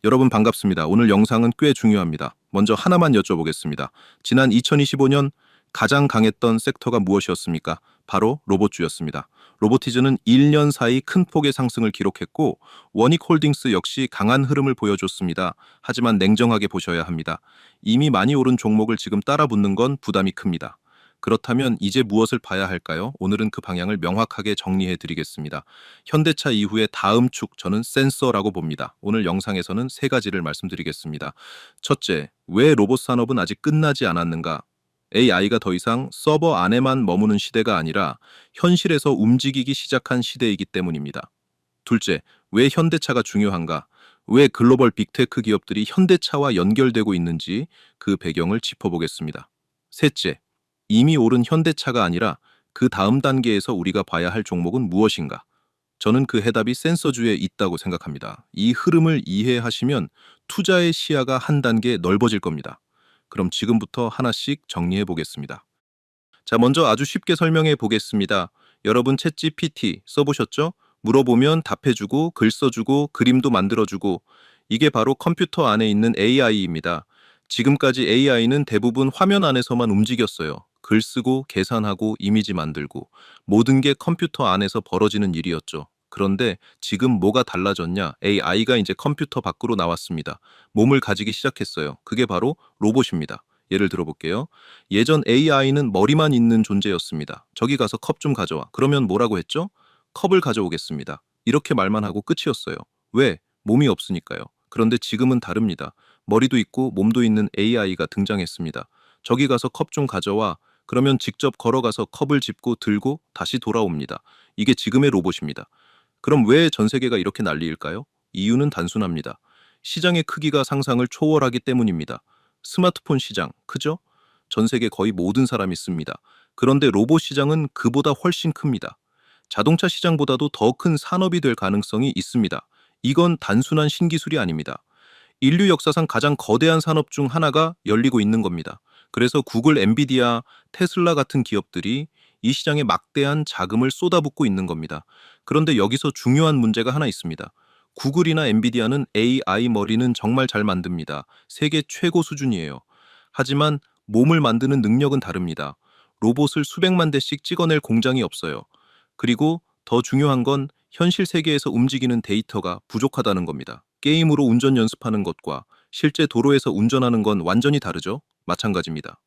여러분 반갑습니다. 오늘 영상은 꽤 중요합니다. 먼저 하나만 여쭤보겠습니다. 지난 2025년 가장 강했던 섹터가 무엇이었습니까? 바로 로봇주였습니다. 로보티즈는 1년 사이 큰 폭의 상승을 기록했고 원익홀딩스 역시 강한 흐름을 보여줬습니다. 하지만 냉정하게 보셔야 합니다. 이미 많이 오른 종목을 지금 따라붙는 건 부담이 큽니다. 그렇다면 이제 무엇을 봐야 할까요? 오늘은 그 방향을 명확하게 정리해 드리겠습니다. 현대차 이후의 다음 축, 저는 센서라고 봅니다. 오늘 영상에서는 세 가지를 말씀드리겠습니다. 첫째, 왜 로봇 산업은 아직 끝나지 않았는가? AI가 더 이상 서버 안에만 머무는 시대가 아니라 현실에서 움직이기 시작한 시대이기 때문입니다. 둘째, 왜 현대차가 중요한가? 왜 글로벌 빅테크 기업들이 현대차와 연결되고 있는지 그 배경을 짚어보겠습니다. 셋째, 이미 오른 현대차가 아니라 그 다음 단계에서 우리가 봐야 할 종목은 무엇인가? 저는 그 해답이 센서주에 있다고 생각합니다. 이 흐름을 이해하시면 투자의 시야가 한 단계 넓어질 겁니다. 그럼 지금부터 하나씩 정리해 보겠습니다. 자, 먼저 아주 쉽게 설명해 보겠습니다. 여러분 챗GPT 써보셨죠? 물어보면 답해주고 글 써주고 그림도 만들어주고 이게 바로 컴퓨터 안에 있는 AI입니다. 지금까지 AI는 대부분 화면 안에서만 움직였어요. 글 쓰고 계산하고 이미지 만들고 모든 게 컴퓨터 안에서 벌어지는 일이었죠. 그런데 지금 뭐가 달라졌냐? AI가 이제 컴퓨터 밖으로 나왔습니다. 몸을 가지기 시작했어요. 그게 바로 로봇입니다. 예를 들어볼게요. 예전 AI는 머리만 있는 존재였습니다. 저기 가서 컵 좀 가져와. 그러면 뭐라고 했죠? 컵을 가져오겠습니다. 이렇게 말만 하고 끝이었어요. 왜? 몸이 없으니까요. 그런데 지금은 다릅니다. 머리도 있고 몸도 있는 AI가 등장했습니다. 저기 가서 컵 좀 가져와. 그러면 직접 걸어가서 컵을 짚고 들고 다시 돌아옵니다. 이게 지금의 로봇입니다. 그럼 왜 전 세계가 이렇게 난리일까요? 이유는 단순합니다. 시장의 크기가 상상을 초월하기 때문입니다. 스마트폰 시장, 크죠? 전 세계 거의 모든 사람이 씁니다. 그런데 로봇 시장은 그보다 훨씬 큽니다. 자동차 시장보다도 더 큰 산업이 될 가능성이 있습니다. 이건 단순한 신기술이 아닙니다. 인류 역사상 가장 거대한 산업 중 하나가 열리고 있는 겁니다. 그래서 구글, 엔비디아, 테슬라 같은 기업들이 이 시장에 막대한 자금을 쏟아붓고 있는 겁니다. 그런데 여기서 중요한 문제가 하나 있습니다. 구글이나 엔비디아는 AI 머리는 정말 잘 만듭니다. 세계 최고 수준이에요. 하지만 몸을 만드는 능력은 다릅니다. 로봇을 수백만 대씩 찍어낼 공장이 없어요. 그리고 더 중요한 건 현실 세계에서 움직이는 데이터가 부족하다는 겁니다. 게임으로 운전 연습하는 것과 실제 도로에서 운전하는 건 완전히 다르죠? 마찬가지입니다.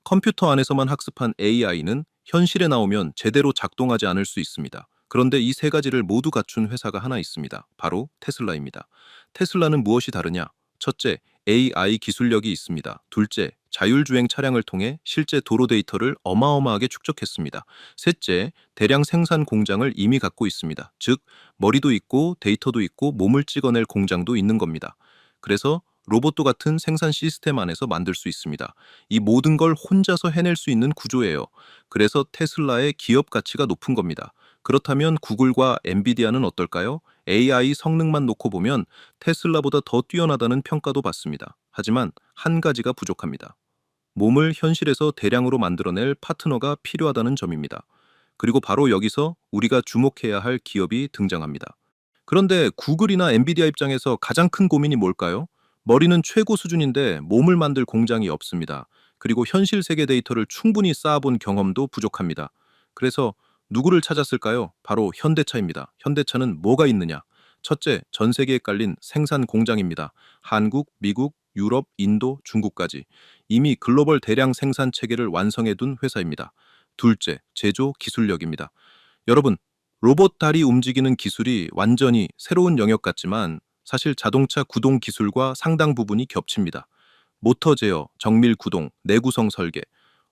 컴퓨터 안에서만 학습한 AI는 현실에 나오면 제대로 작동하지 않을 수 있습니다. 그런데 이 세 가지를 모두 갖춘 회사가 하나 있습니다. 바로 테슬라입니다. 테슬라는 무엇이 다르냐? 첫째, AI 기술력이 있습니다. 둘째, 자율주행 차량을 통해 실제 도로 데이터를 어마어마하게 축적했습니다. 셋째, 대량 생산 공장을 이미 갖고 있습니다. 즉, 머리도 있고 데이터도 있고 몸을 찍어낼 공장도 있는 겁니다. 그래서 로봇도 같은 생산 시스템 안에서 만들 수 있습니다. 이 모든 걸 혼자서 해낼 수 있는 구조예요. 그래서 테슬라의 기업 가치가 높은 겁니다. 그렇다면 구글과 엔비디아는 어떨까요? AI 성능만 놓고 보면 테슬라보다 더 뛰어나다는 평가도 받습니다. 하지만 한 가지가 부족합니다. 몸을 현실에서 대량으로 만들어낼 파트너가 필요하다는 점입니다. 그리고 바로 여기서 우리가 주목해야 할 기업이 등장합니다. 그런데 구글이나 엔비디아 입장에서 가장 큰 고민이 뭘까요? 머리는 최고 수준인데 몸을 만들 공장이 없습니다. 그리고 현실 세계 데이터를 충분히 쌓아본 경험도 부족합니다. 그래서 누구를 찾았을까요? 바로 현대차입니다. 현대차는 뭐가 있느냐? 첫째, 전 세계에 깔린 생산 공장입니다. 한국, 미국, 유럽, 인도, 중국까지 이미 글로벌 대량 생산 체계를 완성해 둔 회사입니다. 둘째, 제조 기술력입니다. 여러분, 로봇 다리 움직이는 기술이 완전히 새로운 영역 같지만 사실 자동차 구동 기술과 상당 부분이 겹칩니다. 모터 제어, 정밀 구동, 내구성 설계,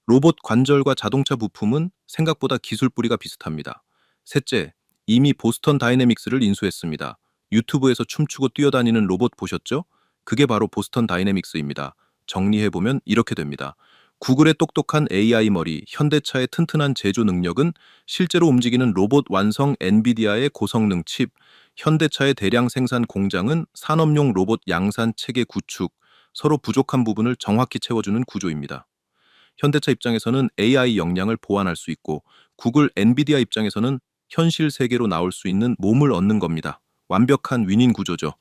로봇 관절과 자동차 부품은 생각보다 기술 뿌리가 비슷합니다. 셋째, 이미 보스턴 다이내믹스를 인수했습니다. 유튜브에서 춤추고 뛰어다니는 로봇 보셨죠? 그게 바로 보스턴 다이내믹스입니다. 정리해보면 이렇게 됩니다. 구글의 똑똑한 AI 머리, 현대차의 튼튼한 제조 능력은 실제로 움직이는 로봇 완성 엔비디아의 고성능 칩, 현대차의 대량 생산 공장은 산업용 로봇 양산 체계 구축, 서로 부족한 부분을 정확히 채워주는 구조입니다. 현대차 입장에서는 AI 역량을 보완할 수 있고 구글, 엔비디아 입장에서는 현실 세계로 나올 수 있는 몸을 얻는 겁니다. 완벽한 윈윈 구조죠.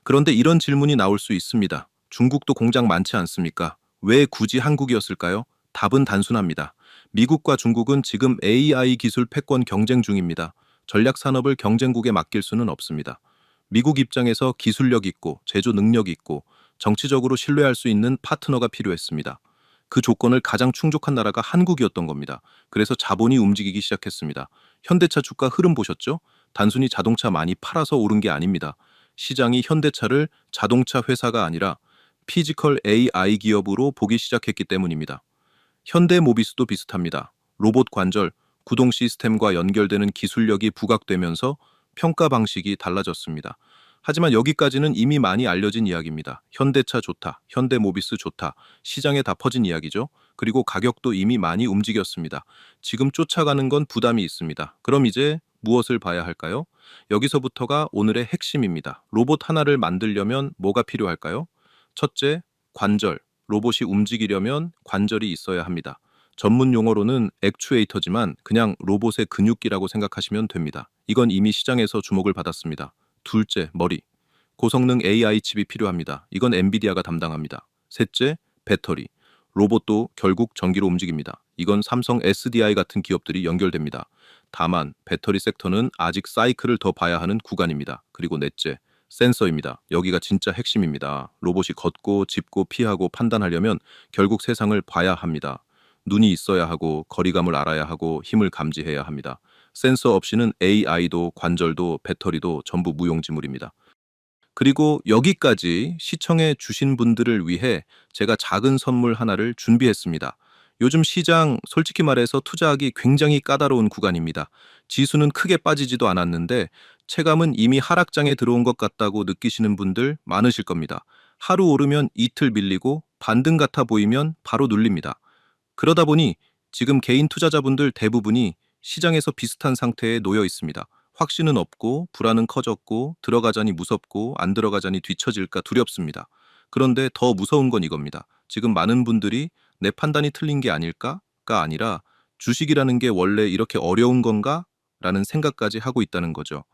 그런데 이런 질문이 나올 수 있습니다. 중국도 공장 많지 않습니까? 왜 굳이 한국이었을까요? 답은 단순합니다. 미국과 중국은 지금 AI 기술 패권 경쟁 중입니다. 전략 산업을 경쟁국에 맡길 수는 없습니다. 미국 입장에서 기술력 있고 제조 능력 있고 정치적으로 신뢰할 수 있는 파트너가 필요했습니다. 그 조건을 가장 충족한 나라가 한국이었던 겁니다. 그래서 자본이 움직이기 시작했습니다. 현대차 주가 흐름 보셨죠? 단순히 자동차 많이 팔아서 오른 게 아닙니다. 시장이 현대차를 자동차 회사가 아니라 피지컬 AI 기업으로 보기 시작했기 때문입니다. 현대모비스도 비슷합니다. 로봇 관절, 구동 시스템과 연결되는 기술력이 부각되면서 평가 방식이 달라졌습니다. 하지만 여기까지는 이미 많이 알려진 이야기입니다. 현대차 좋다, 현대모비스 좋다, 시장에 다 퍼진 이야기죠. 그리고 가격도 이미 많이 움직였습니다. 지금 쫓아가는 건 부담이 있습니다. 그럼 이제 무엇을 봐야 할까요? 여기서부터가 오늘의 핵심입니다. 로봇 하나를 만들려면 뭐가 필요할까요? 첫째, 관절. 로봇이 움직이려면 관절이 있어야 합니다. 전문 용어로는 액추에이터지만 그냥 로봇의 근육기라고 생각하시면 됩니다. 이건 이미 시장에서 주목을 받았습니다. 둘째, 머리. 고성능 AI 칩이 필요합니다. 이건 엔비디아가 담당합니다. 셋째, 배터리. 로봇도 결국 전기로 움직입니다. 이건 삼성 SDI 같은 기업들이 연결됩니다. 다만 배터리 섹터는 아직 사이클을 더 봐야 하는 구간입니다. 그리고 넷째, 센서입니다. 여기가 진짜 핵심입니다. 로봇이 걷고 짚고 피하고 판단하려면 결국 세상을 봐야 합니다. 눈이 있어야 하고 거리감을 알아야 하고 힘을 감지해야 합니다. 센서 없이는 AI도 관절도 배터리도 전부 무용지물입니다. 그리고 여기까지 시청해 주신 분들을 위해 제가 작은 선물 하나를 준비했습니다. 요즘 시장 솔직히 말해서 투자하기 굉장히 까다로운 구간입니다. 지수는 크게 빠지지도 않았는데 체감은 이미 하락장에 들어온 것 같다고 느끼시는 분들 많으실 겁니다. 하루 오르면 이틀 밀리고 반등 같아 보이면 바로 눌립니다. 그러다 보니 지금 개인 투자자분들 대부분이 시장에서 비슷한 상태에 놓여 있습니다. 확신은 없고 불안은 커졌고 들어가자니 무섭고 안 들어가자니 뒤처질까 두렵습니다. 그런데 더 무서운 건 이겁니다. 지금 많은 분들이 내 판단이 틀린 게 아닐까가 아니라 주식이라는 게 원래 이렇게 어려운 건가? 라는 생각까지 하고 있다는 거죠.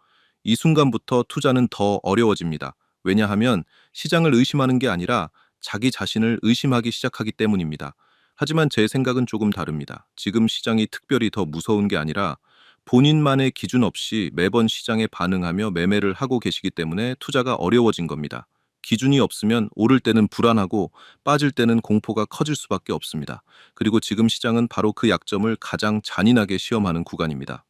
이 순간부터 투자는 더 어려워집니다. 왜냐하면 시장을 의심하는 게 아니라 자기 자신을 의심하기 시작하기 때문입니다. 하지만 제 생각은 조금 다릅니다. 지금 시장이 특별히 더 무서운 게 아니라 본인만의 기준 없이 매번 시장에 반응하며 매매를 하고 계시기 때문에 투자가 어려워진 겁니다. 기준이 없으면 오를 때는 불안하고 빠질 때는 공포가 커질 수밖에 없습니다. 그리고 지금 시장은 바로 그 약점을 가장 잔인하게 시험하는 구간입니다.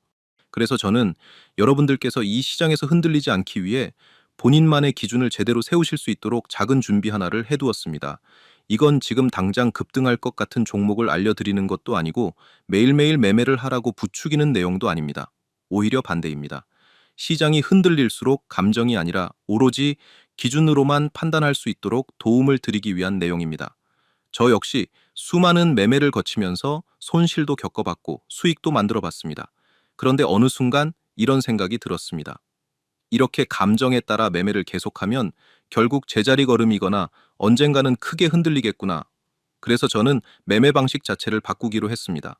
그래서 저는 여러분들께서 이 시장에서 흔들리지 않기 위해 본인만의 기준을 제대로 세우실 수 있도록 작은 준비 하나를 해두었습니다. 이건 지금 당장 급등할 것 같은 종목을 알려드리는 것도 아니고 매일매일 매매를 하라고 부추기는 내용도 아닙니다. 오히려 반대입니다. 시장이 흔들릴수록 감정이 아니라 오로지 기준으로만 판단할 수 있도록 도움을 드리기 위한 내용입니다. 저 역시 수많은 매매를 거치면서 손실도 겪어봤고 수익도 만들어봤습니다. 그런데 어느 순간 이런 생각이 들었습니다. 이렇게 감정에 따라 매매를 계속하면 결국 제자리 걸음이거나 언젠가는 크게 흔들리겠구나. 그래서 저는 매매 방식 자체를 바꾸기로 했습니다.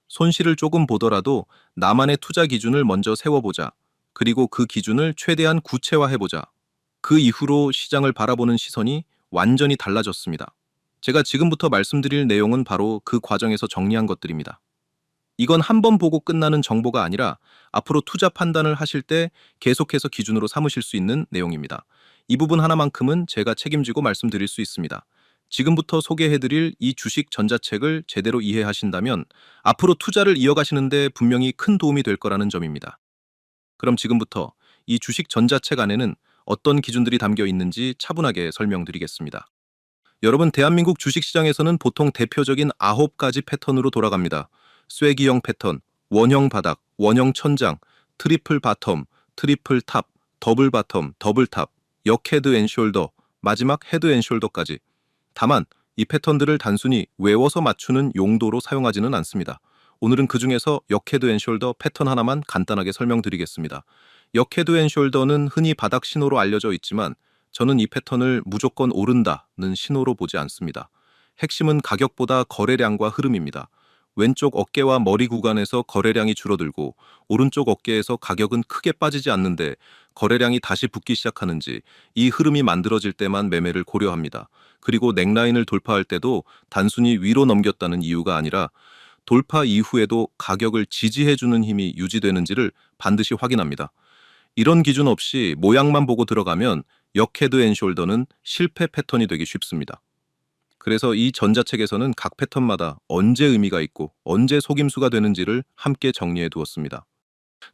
손실을 조금 보더라도 나만의 투자 기준을 먼저 세워보자. 그리고 그 기준을 최대한 구체화해보자. 그 이후로 시장을 바라보는 시선이 완전히 달라졌습니다. 제가 지금부터 말씀드릴 내용은 바로 그 과정에서 정리한 것들입니다. 이건 한 번 보고 끝나는 정보가 아니라 앞으로 투자 판단을 하실 때 계속해서 기준으로 삼으실 수 있는 내용입니다. 이 부분 하나만큼은 제가 책임지고 말씀드릴 수 있습니다. 지금부터 소개해드릴 이 주식 전자책을 제대로 이해하신다면 앞으로 투자를 이어가시는데 분명히 큰 도움이 될 거라는 점입니다. 그럼 지금부터 이 주식 전자책 안에는 어떤 기준들이 담겨 있는지 차분하게 설명드리겠습니다. 여러분, 대한민국 주식시장에서는 보통 대표적인 9가지 패턴으로 돌아갑니다. 쐐기형 패턴, 원형 바닥, 원형 천장, 트리플 바텀, 트리플 탑, 더블 바텀, 더블 탑, 역 헤드 앤 숄더, 마지막 헤드 앤 숄더까지. 다만 이 패턴들을 단순히 외워서 맞추는 용도로 사용하지는 않습니다. 오늘은 그 중에서 역 헤드 앤 숄더 패턴 하나만 간단하게 설명드리겠습니다. 역 헤드 앤 숄더는 흔히 바닥 신호로 알려져 있지만 저는 이 패턴을 무조건 오른다는 신호로 보지 않습니다. 핵심은 가격보다 거래량과 흐름입니다. 왼쪽 어깨와 머리 구간에서 거래량이 줄어들고 오른쪽 어깨에서 가격은 크게 빠지지 않는데 거래량이 다시 붙기 시작하는지, 이 흐름이 만들어질 때만 매매를 고려합니다. 그리고 넥라인을 돌파할 때도 단순히 위로 넘겼다는 이유가 아니라 돌파 이후에도 가격을 지지해주는 힘이 유지되는지를 반드시 확인합니다. 이런 기준 없이 모양만 보고 들어가면 역헤드 앤 숄더는 실패 패턴이 되기 쉽습니다. 그래서 이 전자책에서는 각 패턴마다 언제 의미가 있고 언제 속임수가 되는지를 함께 정리해 두었습니다.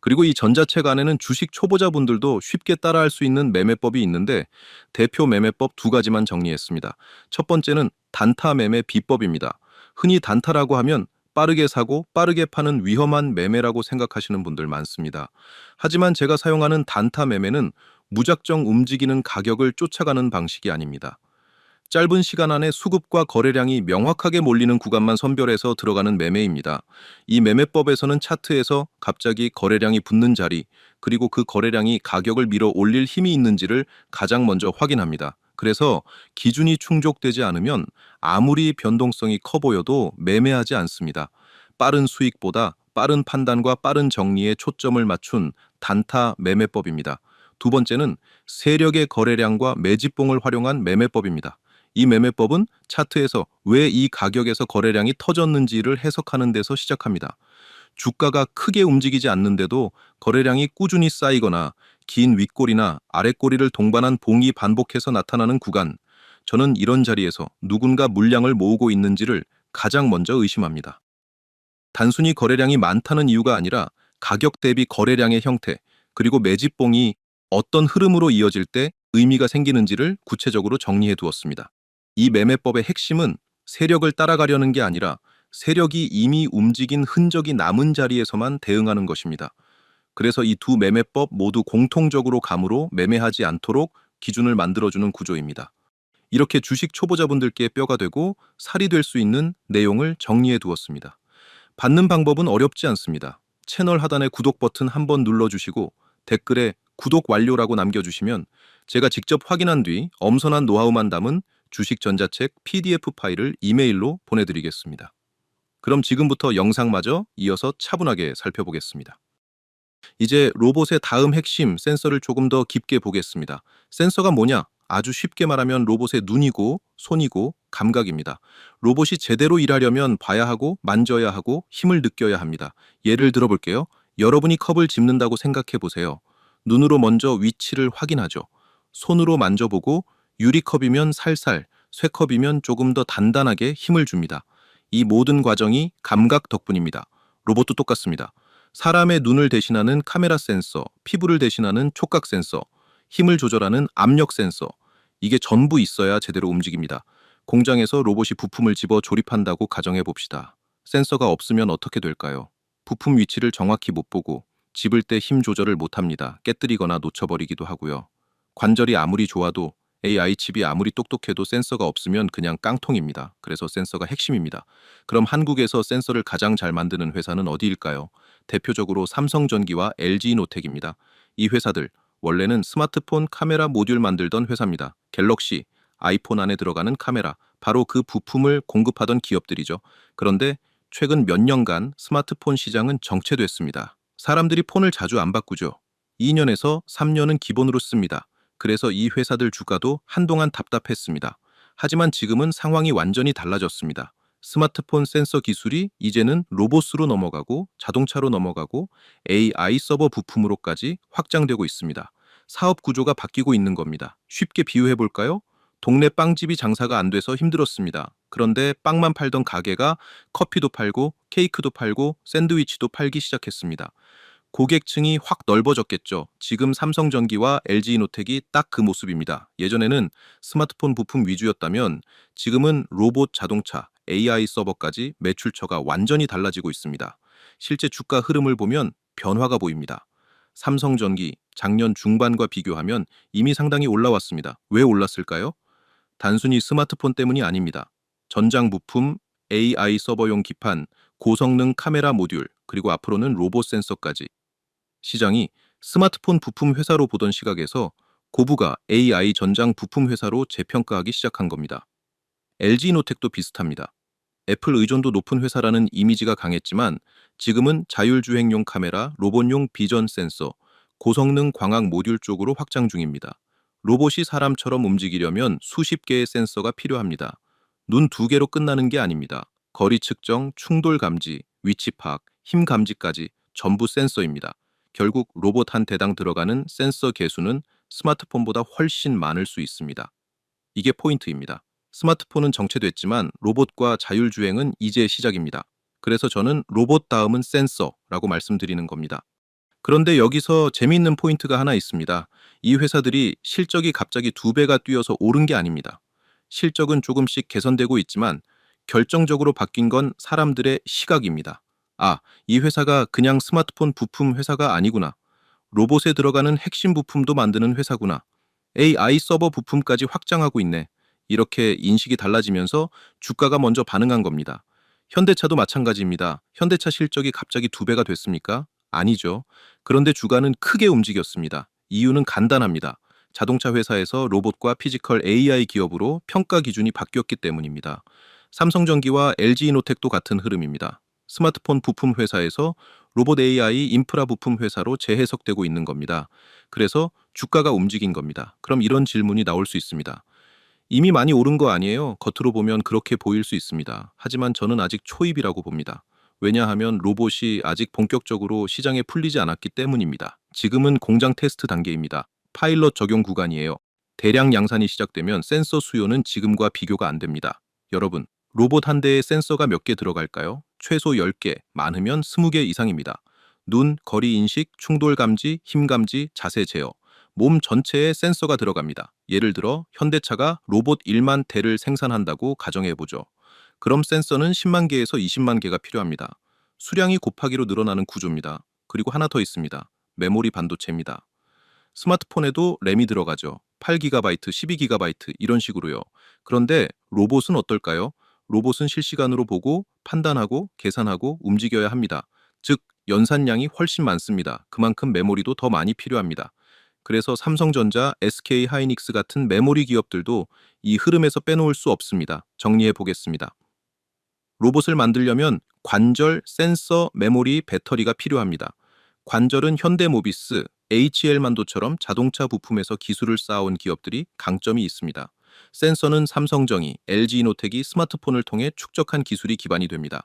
그리고 이 전자책 안에는 주식 초보자분들도 쉽게 따라할 수 있는 매매법이 있는데 대표 매매법 두 가지만 정리했습니다. 첫 번째는 단타 매매 비법입니다. 흔히 단타라고 하면 빠르게 사고 빠르게 파는 위험한 매매라고 생각하시는 분들 많습니다. 하지만 제가 사용하는 단타 매매는 무작정 움직이는 가격을 쫓아가는 방식이 아닙니다. 짧은 시간 안에 수급과 거래량이 명확하게 몰리는 구간만 선별해서 들어가는 매매입니다. 이 매매법에서는 차트에서 갑자기 거래량이 붙는 자리, 그리고 그 거래량이 가격을 밀어 올릴 힘이 있는지를 가장 먼저 확인합니다. 그래서 기준이 충족되지 않으면 아무리 변동성이 커 보여도 매매하지 않습니다. 빠른 수익보다 빠른 판단과 빠른 정리에 초점을 맞춘 단타 매매법입니다. 두 번째는 세력의 거래량과 매집봉을 활용한 매매법입니다. 이 매매법은 차트에서 왜 이 가격에서 거래량이 터졌는지를 해석하는 데서 시작합니다. 주가가 크게 움직이지 않는데도 거래량이 꾸준히 쌓이거나 긴 윗꼬리나 아랫꼬리를 동반한 봉이 반복해서 나타나는 구간, 저는 이런 자리에서 누군가 물량을 모으고 있는지를 가장 먼저 의심합니다. 단순히 거래량이 많다는 이유가 아니라 가격 대비 거래량의 형태, 그리고 매집봉이 어떤 흐름으로 이어질 때 의미가 생기는지를 구체적으로 정리해 두었습니다. 이 매매법의 핵심은 세력을 따라가려는 게 아니라 세력이 이미 움직인 흔적이 남은 자리에서만 대응하는 것입니다. 그래서 이 두 매매법 모두 공통적으로 감으로 매매하지 않도록 기준을 만들어주는 구조입니다. 이렇게 주식 초보자분들께 뼈가 되고 살이 될 수 있는 내용을 정리해 두었습니다. 받는 방법은 어렵지 않습니다. 채널 하단의 구독 버튼 한번 눌러주시고 댓글에 구독 완료라고 남겨주시면 제가 직접 확인한 뒤 엄선한 노하우만 담은 주식 전자책 PDF 파일을 이메일로 보내드리겠습니다. 그럼 지금부터 영상마저 이어서 차분하게 살펴보겠습니다. 이제 로봇의 다음 핵심 센서를 조금 더 깊게 보겠습니다. 센서가 뭐냐? 아주 쉽게 말하면 로봇의 눈이고 손이고 감각입니다. 로봇이 제대로 일하려면 봐야 하고 만져야 하고 힘을 느껴야 합니다. 예를 들어 볼게요. 여러분이 컵을 집는다고 생각해 보세요. 눈으로 먼저 위치를 확인하죠. 손으로 만져보고 유리컵이면 살살, 쇠컵이면 조금 더 단단하게 힘을 줍니다. 이 모든 과정이 감각 덕분입니다. 로봇도 똑같습니다. 사람의 눈을 대신하는 카메라 센서, 피부를 대신하는 촉각 센서, 힘을 조절하는 압력 센서, 이게 전부 있어야 제대로 움직입니다. 공장에서 로봇이 부품을 집어 조립한다고 가정해 봅시다. 센서가 없으면 어떻게 될까요? 부품 위치를 정확히 못 보고 집을 때 힘 조절을 못 합니다. 깨뜨리거나 놓쳐버리기도 하고요. 관절이 아무리 좋아도 AI 칩이 아무리 똑똑해도 센서가 없으면 그냥 깡통입니다. 그래서 센서가 핵심입니다. 그럼 한국에서 센서를 가장 잘 만드는 회사는 어디일까요? 대표적으로 삼성전기와 LG노텍입니다. 이 회사들 원래는 스마트폰 카메라 모듈 만들던 회사입니다. 갤럭시, 아이폰 안에 들어가는 카메라, 바로 그 부품을 공급하던 기업들이죠. 그런데 최근 몇 년간 스마트폰 시장은 정체됐습니다. 사람들이 폰을 자주 안 바꾸죠. 2년에서 3년은 기본으로 씁니다. 그래서 이 회사들 주가도 한동안 답답했습니다. 하지만 지금은 상황이 완전히 달라졌습니다. 스마트폰 센서 기술이 이제는 로봇으로 넘어가고 자동차로 넘어가고 AI 서버 부품으로까지 확장되고 있습니다. 사업 구조가 바뀌고 있는 겁니다. 쉽게 비유해 볼까요? 동네 빵집이 장사가 안 돼서 힘들었습니다. 그런데 빵만 팔던 가게가 커피도 팔고 케이크도 팔고 샌드위치도 팔기 시작했습니다. 고객층이 확 넓어졌겠죠. 지금 삼성전기와 LG노텍이 딱 그 모습입니다. 예전에는 스마트폰 부품 위주였다면 지금은 로봇 자동차, AI 서버까지 매출처가 완전히 달라지고 있습니다. 실제 주가 흐름을 보면 변화가 보입니다. 삼성전기 작년 중반과 비교하면 이미 상당히 올라왔습니다. 왜 올랐을까요? 단순히 스마트폰 때문이 아닙니다. 전장 부품, AI 서버용 기판, 고성능 카메라 모듈, 그리고 앞으로는 로봇 센서까지 시장이 스마트폰 부품 회사로 보던 시각에서 고부가 AI 전장 부품 회사로 재평가하기 시작한 겁니다. LG노텍도 비슷합니다. 애플 의존도 높은 회사라는 이미지가 강했지만 지금은 자율주행용 카메라, 로봇용 비전 센서, 고성능 광학 모듈 쪽으로 확장 중입니다. 로봇이 사람처럼 움직이려면 수십 개의 센서가 필요합니다. 눈 두 개로 끝나는 게 아닙니다. 거리 측정, 충돌 감지, 위치 파악, 힘 감지까지 전부 센서입니다. 결국 로봇 한 대당 들어가는 센서 개수는 스마트폰보다 훨씬 많을 수 있습니다. 이게 포인트입니다. 스마트폰은 정체됐지만 로봇과 자율주행은 이제 시작입니다. 그래서 저는 로봇 다음은 센서라고 말씀드리는 겁니다. 그런데 여기서 재미있는 포인트가 하나 있습니다. 이 회사들이 실적이 갑자기 두 배가 뛰어서 오른 게 아닙니다. 실적은 조금씩 개선되고 있지만 결정적으로 바뀐 건 사람들의 시각입니다. 아, 이 회사가 그냥 스마트폰 부품 회사가 아니구나. 로봇에 들어가는 핵심 부품도 만드는 회사구나. AI 서버 부품까지 확장하고 있네. 이렇게 인식이 달라지면서 주가가 먼저 반응한 겁니다. 현대차도 마찬가지입니다. 현대차 실적이 갑자기 두 배가 됐습니까? 아니죠. 그런데 주가는 크게 움직였습니다. 이유는 간단합니다. 자동차 회사에서 로봇과 피지컬 AI 기업으로 평가 기준이 바뀌었기 때문입니다. 삼성전기와 LG이노텍도 같은 흐름입니다. 스마트폰 부품 회사에서 로봇 AI 인프라 부품 회사로 재해석되고 있는 겁니다. 그래서 주가가 움직인 겁니다. 그럼 이런 질문이 나올 수 있습니다. 이미 많이 오른 거 아니에요? 겉으로 보면 그렇게 보일 수 있습니다. 하지만 저는 아직 초입이라고 봅니다. 왜냐하면 로봇이 아직 본격적으로 시장에 풀리지 않았기 때문입니다. 지금은 공장 테스트 단계입니다. 파일럿 적용 구간이에요. 대량 양산이 시작되면 센서 수요는 지금과 비교가 안 됩니다. 여러분, 로봇 한 대에 센서가 몇 개 들어갈까요? 최소 10개, 많으면 20개 이상입니다. 눈, 거리 인식, 충돌 감지, 힘 감지, 자세 제어. 몸 전체에 센서가 들어갑니다. 예를 들어 현대차가 로봇 1만 대를 생산한다고 가정해보죠. 그럼 센서는 10만 개에서 20만 개가 필요합니다. 수량이 곱하기로 늘어나는 구조입니다. 그리고 하나 더 있습니다. 메모리 반도체입니다. 스마트폰에도 램이 들어가죠. 8GB, 12GB 이런 식으로요. 그런데 로봇은 어떨까요? 로봇은 실시간으로 보고 판단하고 계산하고 움직여야 합니다. 즉 연산량이 훨씬 많습니다. 그만큼 메모리도 더 많이 필요합니다. 그래서 삼성전자, SK 하이닉스 같은 메모리 기업들도 이 흐름에서 빼놓을 수 없습니다. 정리해 보겠습니다. 로봇을 만들려면 관절, 센서, 메모리, 배터리가 필요합니다. 관절은 현대모비스, HL만도처럼 자동차 부품에서 기술을 쌓아온 기업들이 강점이 있습니다. 센서는 삼성전기, LG이노텍이 스마트폰을 통해 축적한 기술이 기반이 됩니다.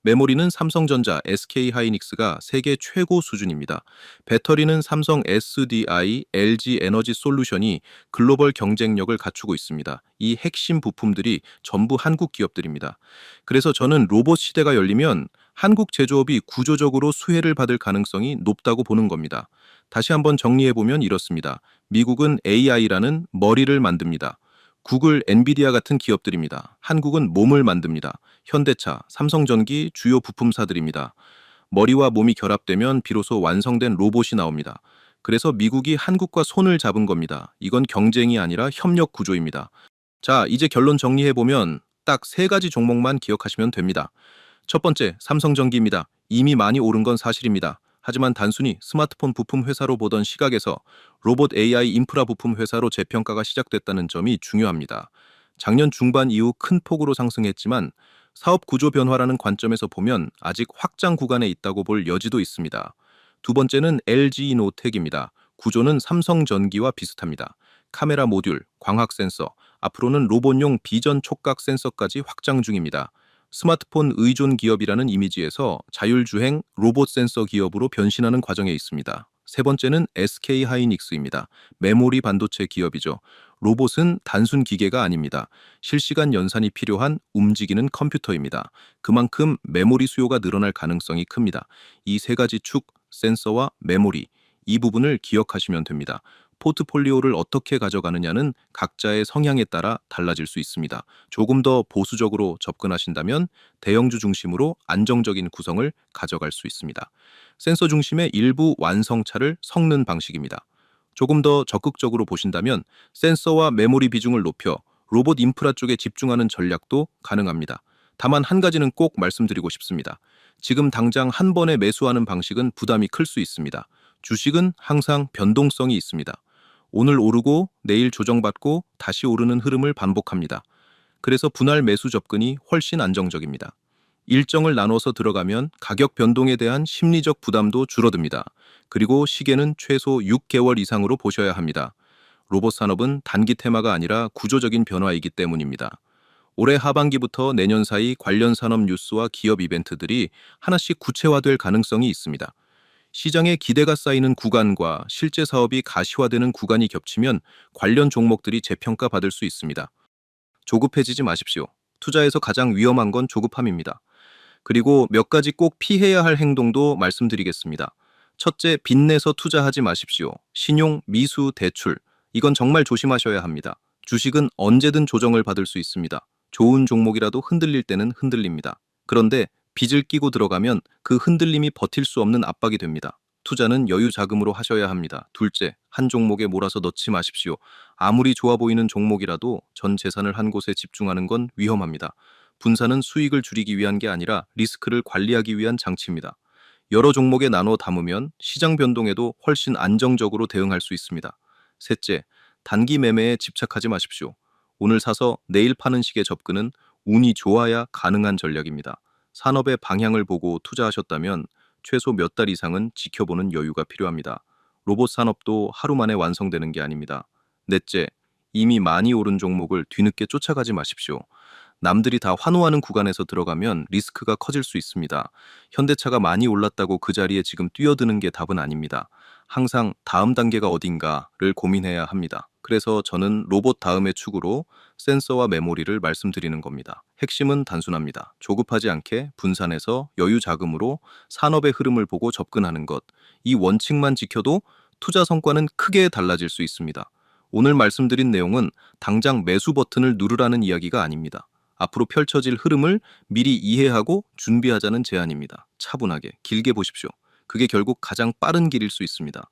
메모리는 삼성전자, SK하이닉스가 세계 최고 수준입니다. 배터리는 삼성 SDI, LG 에너지 솔루션이 글로벌 경쟁력을 갖추고 있습니다. 이 핵심 부품들이 전부 한국 기업들입니다. 그래서 저는 로봇 시대가 열리면 한국 제조업이 구조적으로 수혜를 받을 가능성이 높다고 보는 겁니다. 다시 한번 정리해보면 이렇습니다. 미국은 AI라는 머리를 만듭니다. 구글, 엔비디아 같은 기업들입니다. 한국은 몸을 만듭니다. 현대차, 삼성전기 주요 부품사들입니다. 머리와 몸이 결합되면 비로소 완성된 로봇이 나옵니다. 그래서 미국이 한국과 손을 잡은 겁니다. 이건 경쟁이 아니라 협력 구조입니다. 자, 이제 결론 정리해보면 딱 세 가지 종목만 기억하시면 됩니다. 첫 번째, 삼성전기입니다. 이미 많이 오른 건 사실입니다. 하지만 단순히 스마트폰 부품 회사로 보던 시각에서 로봇 AI 인프라 부품 회사로 재평가가 시작됐다는 점이 중요합니다. 작년 중반 이후 큰 폭으로 상승했지만 사업 구조 변화라는 관점에서 보면 아직 확장 구간에 있다고 볼 여지도 있습니다. 두 번째는 LG이노텍입니다. 구조는 삼성전기와 비슷합니다. 카메라 모듈, 광학 센서, 앞으로는 로봇용 비전 촉각 센서까지 확장 중입니다. 스마트폰 의존 기업이라는 이미지에서 자율주행 로봇 센서 기업으로 변신하는 과정에 있습니다. 세 번째는 SK 하이닉스입니다. 메모리 반도체 기업이죠. 로봇은 단순 기계가 아닙니다. 실시간 연산이 필요한 움직이는 컴퓨터입니다. 그만큼 메모리 수요가 늘어날 가능성이 큽니다. 이 세 가지 축, 센서와 메모리, 이 부분을 기억하시면 됩니다. 포트폴리오를 어떻게 가져가느냐는 각자의 성향에 따라 달라질 수 있습니다. 조금 더 보수적으로 접근하신다면 대형주 중심으로 안정적인 구성을 가져갈 수 있습니다. 센서 중심의 일부 완성차를 섞는 방식입니다. 조금 더 적극적으로 보신다면 센서와 메모리 비중을 높여 로봇 인프라 쪽에 집중하는 전략도 가능합니다. 다만 한 가지는 꼭 말씀드리고 싶습니다. 지금 당장 한 번에 매수하는 방식은 부담이 클 수 있습니다. 주식은 항상 변동성이 있습니다. 오늘 오르고 내일 조정받고 다시 오르는 흐름을 반복합니다. 그래서 분할 매수 접근이 훨씬 안정적입니다. 일정을 나눠서 들어가면 가격 변동에 대한 심리적 부담도 줄어듭니다. 그리고 시계는 최소 6개월 이상으로 보셔야 합니다. 로봇 산업은 단기 테마가 아니라 구조적인 변화이기 때문입니다. 올해 하반기부터 내년 사이 관련 산업 뉴스와 기업 이벤트들이 하나씩 구체화될 가능성이 있습니다. 시장에 기대가 쌓이는 구간과 실제 사업이 가시화되는 구간이 겹치면 관련 종목들이 재평가받을 수 있습니다. 조급해지지 마십시오. 투자에서 가장 위험한 건 조급함입니다. 그리고 몇 가지 꼭 피해야 할 행동도 말씀드리겠습니다. 첫째, 빚내서 투자하지 마십시오. 신용, 미수, 대출. 이건 정말 조심하셔야 합니다. 주식은 언제든 조정을 받을 수 있습니다. 좋은 종목이라도 흔들릴 때는 흔들립니다. 그런데 빚을 끼고 들어가면 그 흔들림이 버틸 수 없는 압박이 됩니다. 투자는 여유 자금으로 하셔야 합니다. 둘째, 한 종목에 몰아서 넣지 마십시오. 아무리 좋아 보이는 종목이라도 전 재산을 한 곳에 집중하는 건 위험합니다. 분산은 수익을 줄이기 위한 게 아니라 리스크를 관리하기 위한 장치입니다. 여러 종목에 나눠 담으면 시장 변동에도 훨씬 안정적으로 대응할 수 있습니다. 셋째, 단기 매매에 집착하지 마십시오. 오늘 사서 내일 파는 식의 접근은 운이 좋아야 가능한 전략입니다. 산업의 방향을 보고 투자하셨다면 최소 몇 달 이상은 지켜보는 여유가 필요합니다. 로봇 산업도 하루 만에 완성되는 게 아닙니다. 넷째, 이미 많이 오른 종목을 뒤늦게 쫓아가지 마십시오. 남들이 다 환호하는 구간에서 들어가면 리스크가 커질 수 있습니다. 현대차가 많이 올랐다고 그 자리에 지금 뛰어드는 게 답은 아닙니다. 항상 다음 단계가 어딘가를 고민해야 합니다. 그래서 저는 로봇 다음의 축으로 센서와 메모리를 말씀드리는 겁니다. 핵심은 단순합니다. 조급하지 않게 분산해서 여유 자금으로 산업의 흐름을 보고 접근하는 것. 이 원칙만 지켜도 투자 성과는 크게 달라질 수 있습니다. 오늘 말씀드린 내용은 당장 매수 버튼을 누르라는 이야기가 아닙니다. 앞으로 펼쳐질 흐름을 미리 이해하고 준비하자는 제안입니다. 차분하게, 길게 보십시오. 그게 결국 가장 빠른 길일 수 있습니다.